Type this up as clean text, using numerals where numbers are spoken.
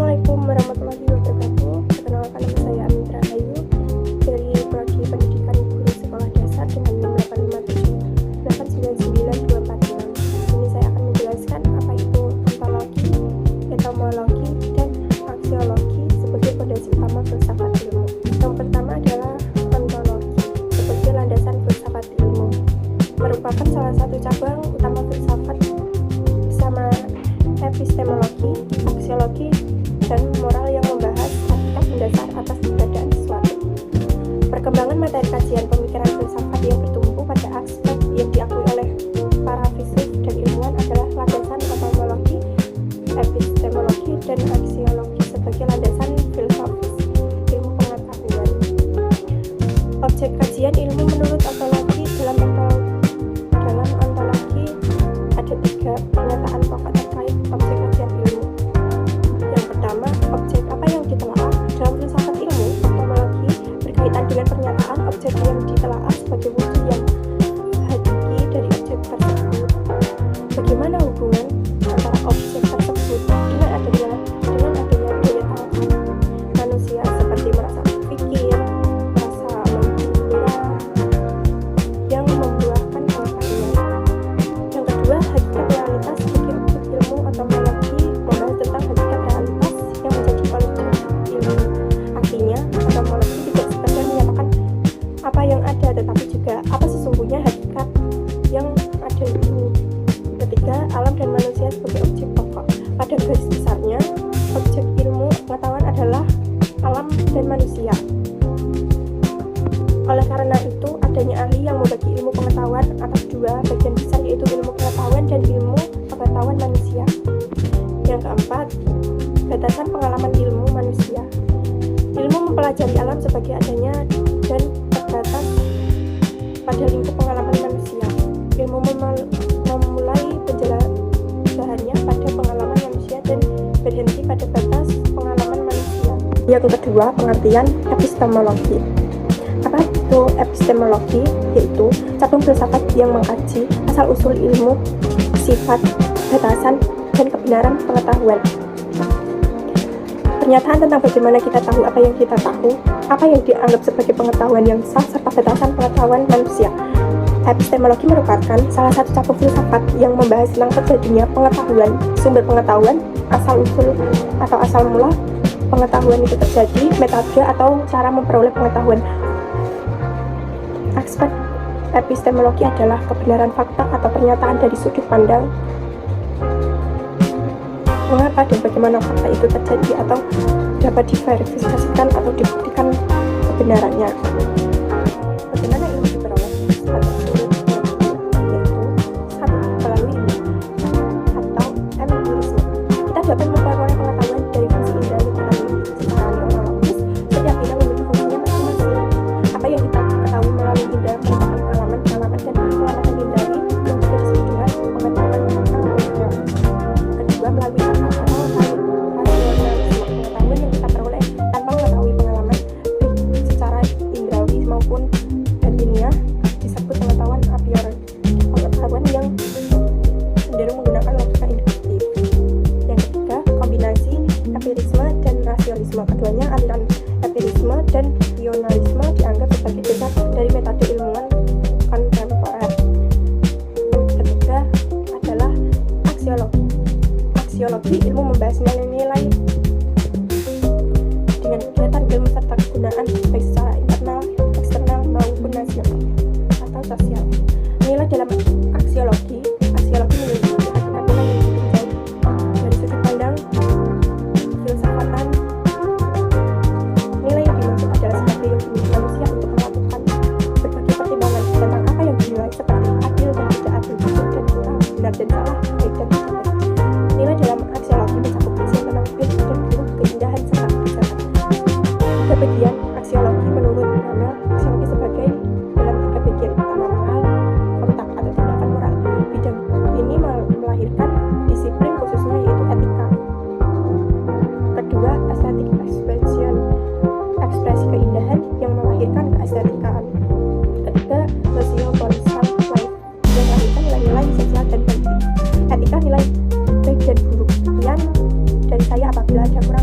Assalamualaikum warahmatullahi wabarakatuh. Perkenalkan, nama saya Aminta Ayu dari Prodi Pendidikan Guru Sekolah Dasar dengan nomor 857899246. Ini saya akan menjelaskan apa itu ontologi, etimologi, dan aksiologi sebagai fondasi utama filsafat ilmu. Yang pertama adalah ontologi sebagai landasan filsafat ilmu, merupakan salah satu cabang utama filsafat bersama epistemologi, aksiologi, dan moral yang membahas hakikat mendasar atas keberadaan sesuatu. Perkembangan materi kajian pemikiran filsafat yang bertumpu pada aspek yang diakui oleh para filsuf dan ilmuwan adalah landasan etimologi, epistemologi, dan aksiologi sebagai landasan filosofis ilmu pengetahuan. Objek kajian ilmu menurut ontologi dalam ontologi ada 3 pernyataan pokok terkait objek kajian ilmu. Yang pertama, objek apa yang ditelaah. Dalam filsafat ilmu, etimologi berkaitan dengan pernyataan objek yang ditelaah sebagai wujud yang hakiki dari objek tersebut. Bagaimana hubungan antara objek tersebut dengan adanya daya tahan manusia seperti merasa berpikir, merasa mengira, yang membuahkan pengetahuan. Yang kedua, hakikat realitas sebagai objek ilmu etimologi membahas tentang hakikat realitas yang menjadi objek ilmu. Artinya, etimologi tidak sekedar menyatakan apa yang ada, tetapi juga apa sesungguhnya hakikat yang ada itu. Ketiga, alam dan manusia sebagai objek pokok. Pada garis besarnya, objek ilmu pengetahuan adalah alam dan manusia. Oleh karena itu, adanya ahli yang membagi ilmu pengetahuan atas 2 bagian besar, yaitu ilmu pengetahuan dan ilmu pengetahuan manusia. Yang keempat, batasan pengalaman ilmu manusia. Ilmu mempelajari alam sebagai adanya dan terbatas pada lingkup pengalaman manusia. Ilmu memulai penjelajahannya pada pengalaman manusia dan berhenti pada batas pengalaman manusia. Yang kedua, pengertian epistemologi. Apa itu epistemologi? Yaitu cabang filsafat yang mengkaji asal-usul ilmu, sifat, batasan, dan kebenaran pengetahuan. Pernyataan tentang bagaimana kita tahu apa yang kita tahu, apa yang dianggap sebagai pengetahuan yang sah, serta batasan pengetahuan manusia. Epistemologi merupakan salah satu cabang filsafat yang membahas tentang terjadinya pengetahuan, sumber pengetahuan, asal-usul atau asal mula pengetahuan itu terjadi, metode atau cara memperoleh pengetahuan. Aspek epistemologi adalah kebenaran fakta atau pernyataan dari sudut pandang mengapa dan bagaimana fakta itu terjadi atau dapat diverifikasikan atau dibuktikan kebenarannya. Bagaimana ilmu diperoleh atau sumber yaitu 1. Melalui atau empirisme. Kita dapat memperoleh pengetahuan dari fungsi indera yang kita miliki secara neurologis. Setiap bidang memiliki fungsinya masing-masing. Apa yang kita ketahui melalui indera merupakan pengalaman dan pengamatan hindari yang tidak disebut dengan pengetahuan tentang dunia. Kedua, melalui akal atau rasionalisme. Pengetahuan yang kita peroleh tanpa mengetahui pengalaman baik secara indrawi maupun ilmiah disebut pengetahuan a priori. Pengetahuan yang cenderung menggunakan logika induktif. Yang ketiga, kombinasi empirisme dan rasionalisme. Keduanya, aliran empirisme dan rasionalisme, dianggap sebagai dasar dari metode ilmuwan kontemporer. Yang ketiga adalah aksiologi. Aksiologi ilmu membahas nilai-nilai dengan kegiatan ilmu serta kegunaan baik secara internal, eksternal maupun nasional atau sosial. Nilai dalam aksiologi memiliki hakikat nilai yang ditinjau dari sudut pandang filsafatan. Nilai yang dimaksud adalah sebagai yang dimiliki manusia untuk melakukan berbagai pertimbangan tentang apa yang dinilai, seperti adil dan tidak adil, betul dan kurang, benar dan salah, baik dan tidak. Nilai dalam aksiologi mencakup prinsip tentang baik dan buruk, keindahan, serta kebijakan. 3 bagian aksiologi menurut nama aksiologi sebagai dalam 3 bagian utama: moral, kontak atau tindakan moral. Bidang ini melahirkan disiplin khususnya yaitu etika. Kedua, estetik ekspresi keindahan yang melahirkan keestetikaan. Ketiga, sosiopolitical life yang melahirkan nilai-nilai sosial dan politik. Etika nilai baik dan buruk. Sekian dari saya, apabila ada kurang